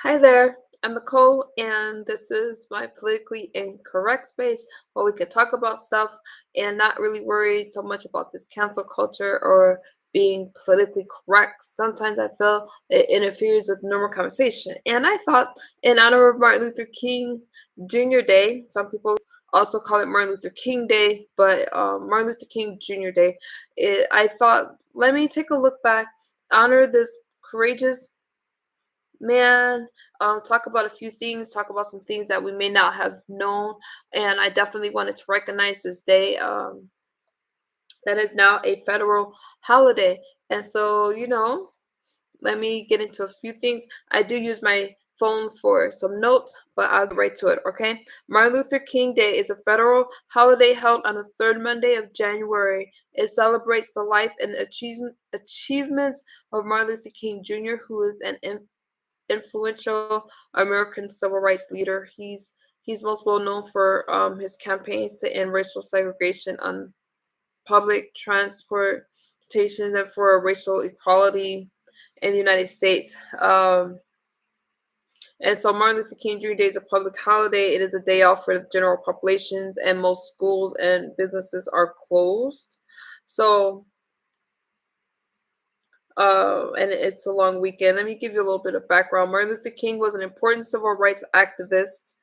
Hi there, I'm Nicole, and this is my politically incorrect space where we could talk about stuff and not really worry so much about this cancel culture or being politically correct. Sometimes I feel it interferes with normal conversation. And I thought, in honor of Martin Luther King Jr. Day, some people also call it Martin Luther King Day, but Martin Luther King Jr. Day, I thought, let me take a look back, honor this courageous man, talk about a few things, talk about some things that we may not have known. And I definitely wanted to recognize this day that is now a federal holiday. And so, let me get into a few things. I do use my phone for some notes, but I'll get right to it, okay? Martin Luther King Day is a federal holiday held on the third Monday of January. It celebrates the life and achievements of Martin Luther King Jr., who is an influential American civil rights leader. He's most well known for his campaigns to end racial segregation on public transportation and for racial equality in the United States. And so Martin Luther King Jr. Day is a public holiday. It is a day off for the general populations, and most schools and businesses are closed. So and it's a long weekend. Let me give you a little bit of background. Martin Luther King was an important civil rights activist.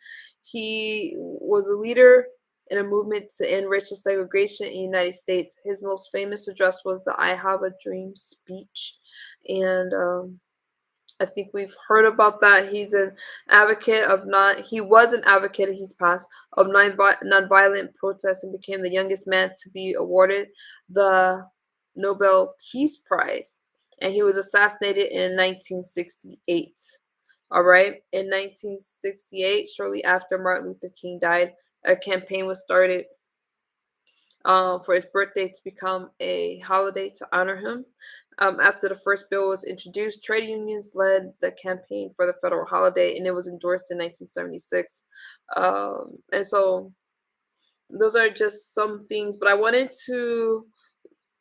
He was a leader in a movement to end racial segregation in the United States. His most famous address was the I Have a Dream speech. And I think we've heard about that. He's an advocate of he was an advocate, he's passed, of nonviolent protests and became the youngest man to be awarded the Nobel Peace Prize. And he was assassinated in 1968. All right. In 1968, shortly after Martin Luther King died, a campaign was started for his birthday to become a holiday to honor him. After the first bill was introduced, trade unions led the campaign for the federal holiday, and it was endorsed in 1976. And so those are just some things, but I wanted to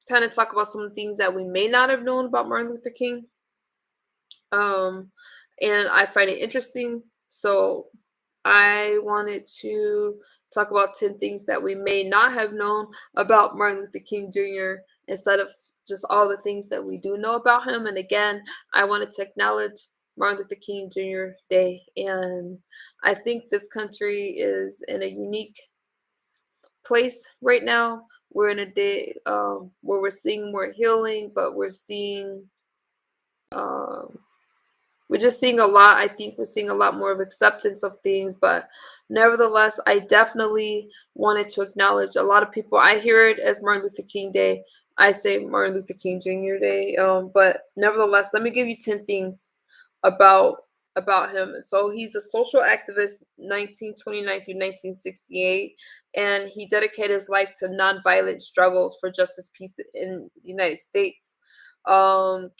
kind of talk about some things that we may not have known about Martin Luther King. Um, and I find it interesting. So I wanted to talk about 10 things that we may not have known about Martin Luther King Jr. instead of just all the things that we do know about him. And again, I wanted to acknowledge Martin Luther King Jr. Day. And I think this country is in a unique place right now. We're in a day where we're seeing more healing, but um, we're just seeing a lot. I think we're seeing a lot more of acceptance of things, but nevertheless, I definitely wanted to acknowledge a lot of people. I hear it as Martin Luther King Day. I say Martin Luther King Jr. Day. But nevertheless, let me give you 10 things about him. So he's a social activist, 1929 through 1968, and he dedicated his life to nonviolent struggles for justice, peace in the United States.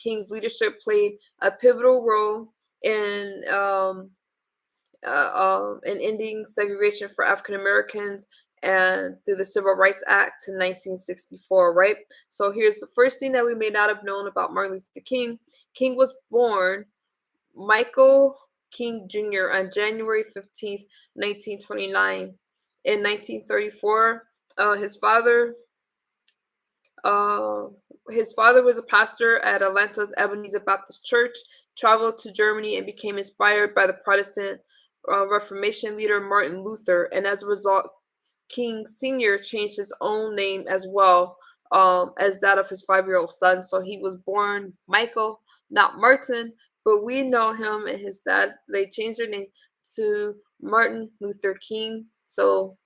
King's leadership played a pivotal role in ending segregation for African Americans and through the Civil Rights Act in 1964, right? So here's the first thing that we may not have known about Martin Luther King. King was born Michael King Jr. on January 15th, 1929. In 1934, his father uh, his father was a pastor at Atlanta's Ebenezer Baptist Church, traveled to Germany, and became inspired by the Protestant Reformation leader Martin Luther. And as a result, King Sr. changed his own name as well as that of his 5-year-old son. So he was born Michael, not Martin, but we know him and his dad. They changed their name to Martin Luther King. So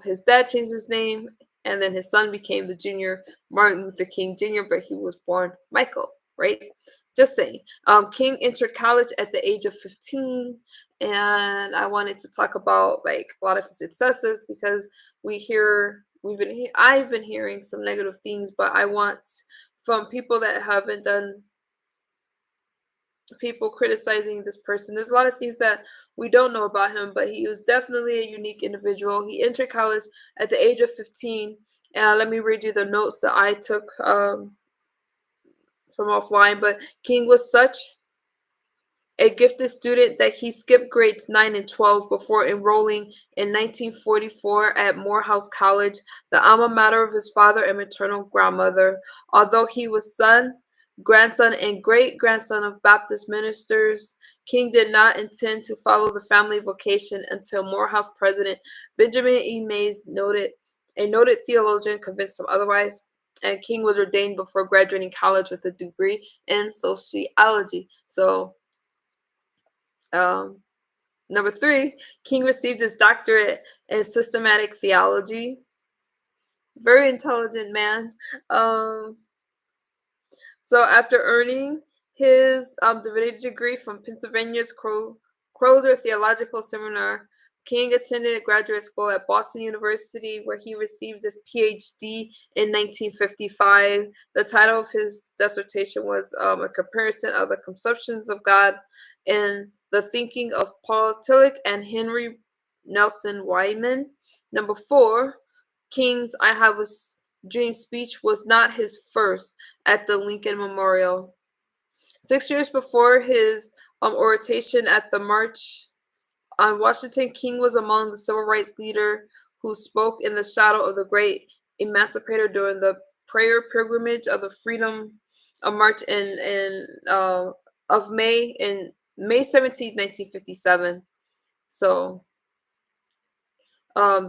his dad changed his name, and then his son became the junior Martin Luther King Jr., but he was born Michael, right? Just saying. King entered college at the age of 15, and I wanted to talk about like a lot of his successes because I've been hearing some negative things, but I want from people that haven't done people criticizing this person. There's a lot of things that we don't know about him, but he was definitely a unique individual. He entered college at the age of 15. And let me read you the notes that I took from offline. But King was such a gifted student that he skipped grades 9 and 12 before enrolling in 1944 at Morehouse College, the alma mater of his father and maternal grandmother. Although he was son, grandson, and great-grandson of Baptist ministers, King did not intend to follow the family vocation until Morehouse president Benjamin E. Mays, a noted theologian, convinced him otherwise, and King was ordained before graduating college with a degree in sociology. So, number 3, King received his doctorate in systematic theology. Very intelligent man. So after earning his divinity degree from Pennsylvania's Crozer Theological Seminar, King attended graduate school at Boston University, where he received his PhD in 1955. The title of his dissertation was a comparison of the conceptions of God and the thinking of Paul Tillich and Henry Nelson Wyman. Number 4, King's I Have a Dream speech was not his first at the Lincoln Memorial. 6 years before his oration at the March on Washington, King was among the civil rights leader who spoke in the shadow of the great emancipator during the prayer pilgrimage of the Freedom March of May 17, 1957. So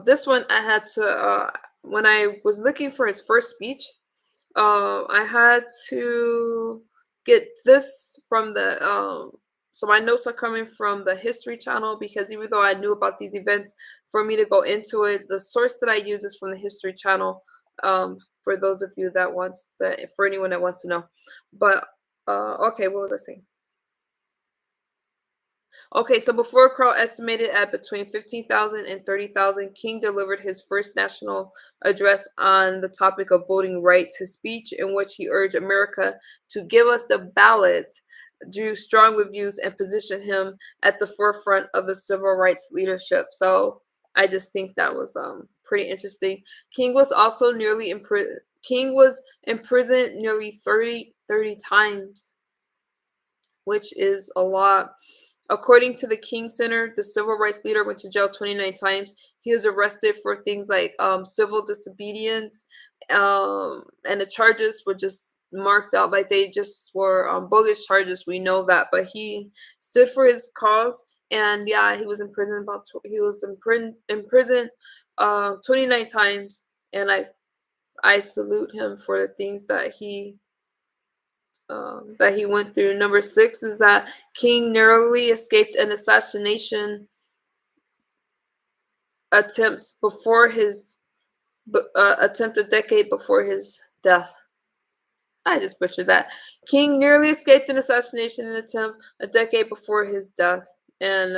this one I had to when I was looking for his first speech, I had to get this from the so my notes are coming from the History Channel, because even though I knew about these events, for me to go into it, the source that I use is from the History Channel. For those of you that for anyone that wants to know. But okay, what was I saying? Okay, so before a crowd estimated at between 15,000 and 30,000, King delivered his first national address on the topic of voting rights. His speech, in which he urged America to give us the ballot, drew strong reviews and positioned him at the forefront of the civil rights leadership. So I just think that was pretty interesting. King was also King was imprisoned nearly 30 times, which is a lot. According to the King Center, the civil rights leader went to jail 29 times. He was arrested for things like civil disobedience, and the charges were just marked out like they just were bogus charges. We know that, but he stood for his cause, and yeah, he was in prison in prison 29 times, and I salute him for the things that he went through. Number 6 is that King narrowly escaped an assassination attempt a decade before his death. I just butchered that. King nearly escaped an assassination attempt a decade before his death, and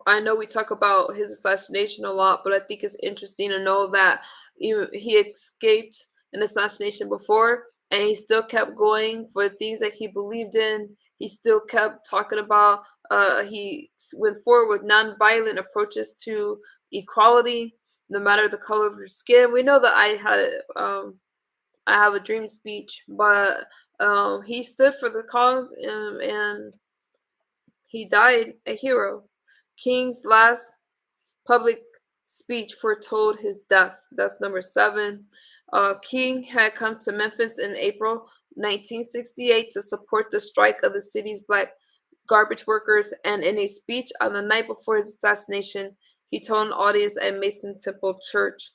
I know we talk about his assassination a lot, but I think it's interesting to know that he escaped an assassination before, and he still kept going for things that he believed in. He still kept talking about. He went forward with nonviolent approaches to equality, no matter the color of your skin. We know that I have a dream speech, but he stood for the cause, and he died a hero. King's last public speech foretold his death. That's number 7. King had come to Memphis in April 1968 to support the strike of the city's black garbage workers, and in a speech on the night before his assassination, he told an audience at Mason Temple Church,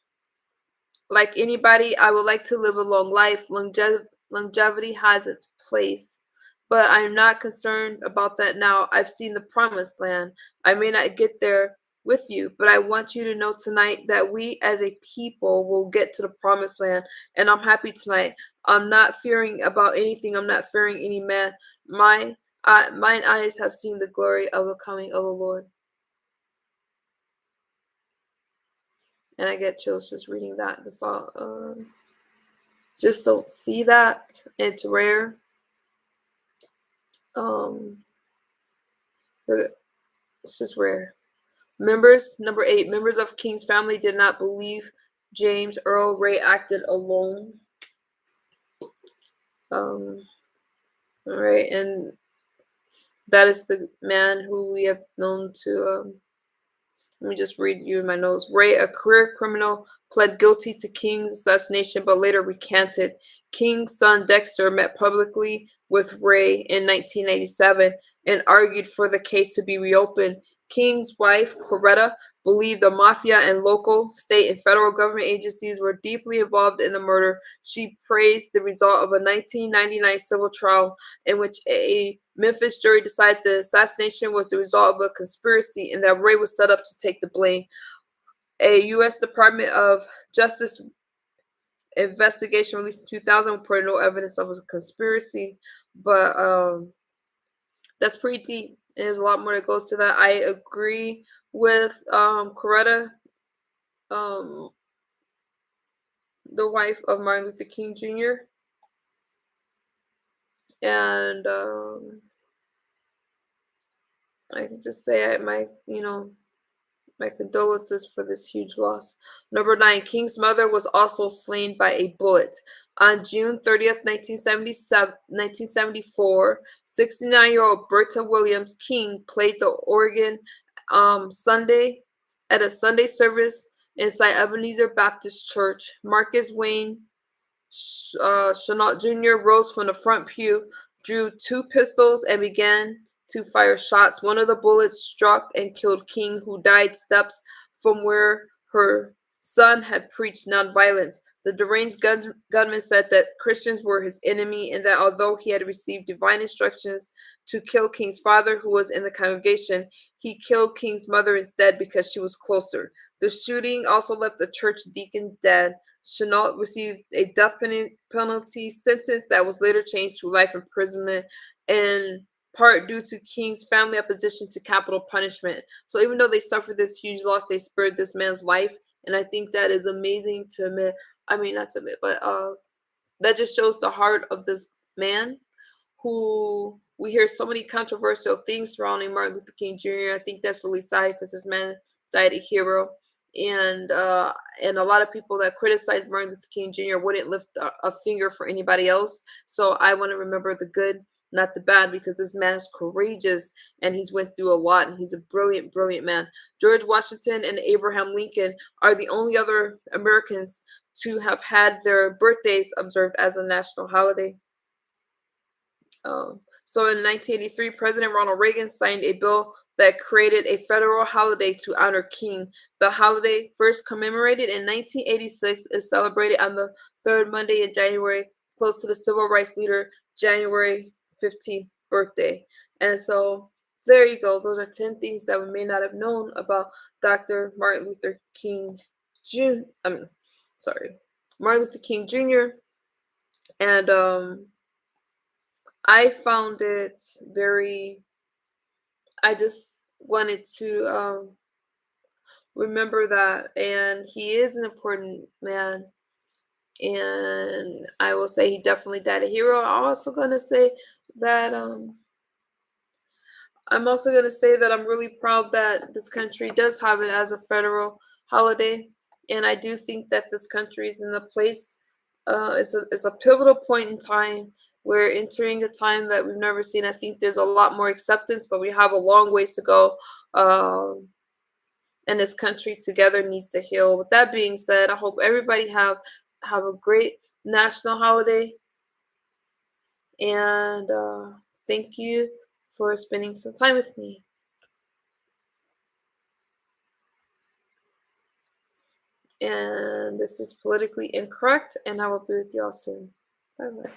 "Like anybody, I would like to live a long life. Longevity has its place. But I am not concerned about that now. I've seen the promised land. I may not get there with you, but I want you to know tonight that we as a people will get to the promised land. And I'm happy tonight. I'm not fearing about anything. I'm not fearing any man. Mine eyes have seen the glory of the coming of the Lord." And I get chills just reading that. The song, just don't see that. It's rare. It's just rare. Number 8, members of King's family did not believe James Earl Ray acted alone. All right, and that is the man who we have known to. Let me just read you my notes. Ray, a career criminal, pled guilty to King's assassination but later recanted. King's son Dexter met publicly with Ray in 1997 and argued for the case to be reopened. King's wife, Coretta, believed the mafia and local, state, and federal government agencies were deeply involved in the murder. She praised the result of a 1999 civil trial in which a Memphis jury decided the assassination was the result of a conspiracy and that Ray was set up to take the blame. A U.S. Department of Justice investigation released in 2000 reported no evidence of a conspiracy, but that's pretty deep. And there's a lot more that goes to that. I agree with Coretta, um, the wife of Martin Luther King Jr. And I can just say my condolences for this huge loss. Number 9, King's mother was also slain by a bullet. On June 30th, 1974, 69-year-old Bertha Williams King played the organ Sunday at a Sunday service inside Ebenezer Baptist Church. Marcus Wayne Chenault Jr. rose from the front pew, drew 2 pistols, and began to fire shots. One of the bullets struck and killed King, who died steps from where her son had preached nonviolence. The deranged gunman said that Christians were his enemy and that although he had received divine instructions to kill King's father, who was in the congregation, he killed King's mother instead because she was closer. The shooting also left the church deacon dead. Chenault received a death penalty sentence that was later changed to life imprisonment, in part due to King's family opposition to capital punishment. So even though they suffered this huge loss, they spared this man's life, and I think that is amazing to admit. I mean, not to admit, but that just shows the heart of this man, who we hear so many controversial things surrounding Martin Luther King Jr. I think that's really sad because this man died a hero, and a lot of people that criticize Martin Luther King Jr. wouldn't lift a finger for anybody else. So I want to remember the good, not the bad, because this man's courageous and he's went through a lot, and he's a brilliant, brilliant man. George Washington and Abraham Lincoln are the only other Americans to have had their birthdays observed as a national holiday. So in 1983, President Ronald Reagan signed a bill that created a federal holiday to honor King. The holiday, first commemorated in 1986, is celebrated on the third Monday in January, close to the civil rights leader January 15th birthday. And so there you go. Those are 10 things that we may not have known about Dr. Martin Luther King Jr. Martin Luther King Jr. And I found it very, I just wanted to remember that. And he is an important man. And I will say he definitely died a hero. I'm also going to say that I'm really proud that this country does have it as a federal holiday. And I do think that this country is in a place, it's a pivotal point in time. We're entering a time that we've never seen. I think there's a lot more acceptance, but we have a long ways to go. And this country together needs to heal. With that being said, I hope everybody have a great national holiday. And thank you for spending some time with me. And this is Politically Incorrect, and I will be with y'all soon. Bye bye.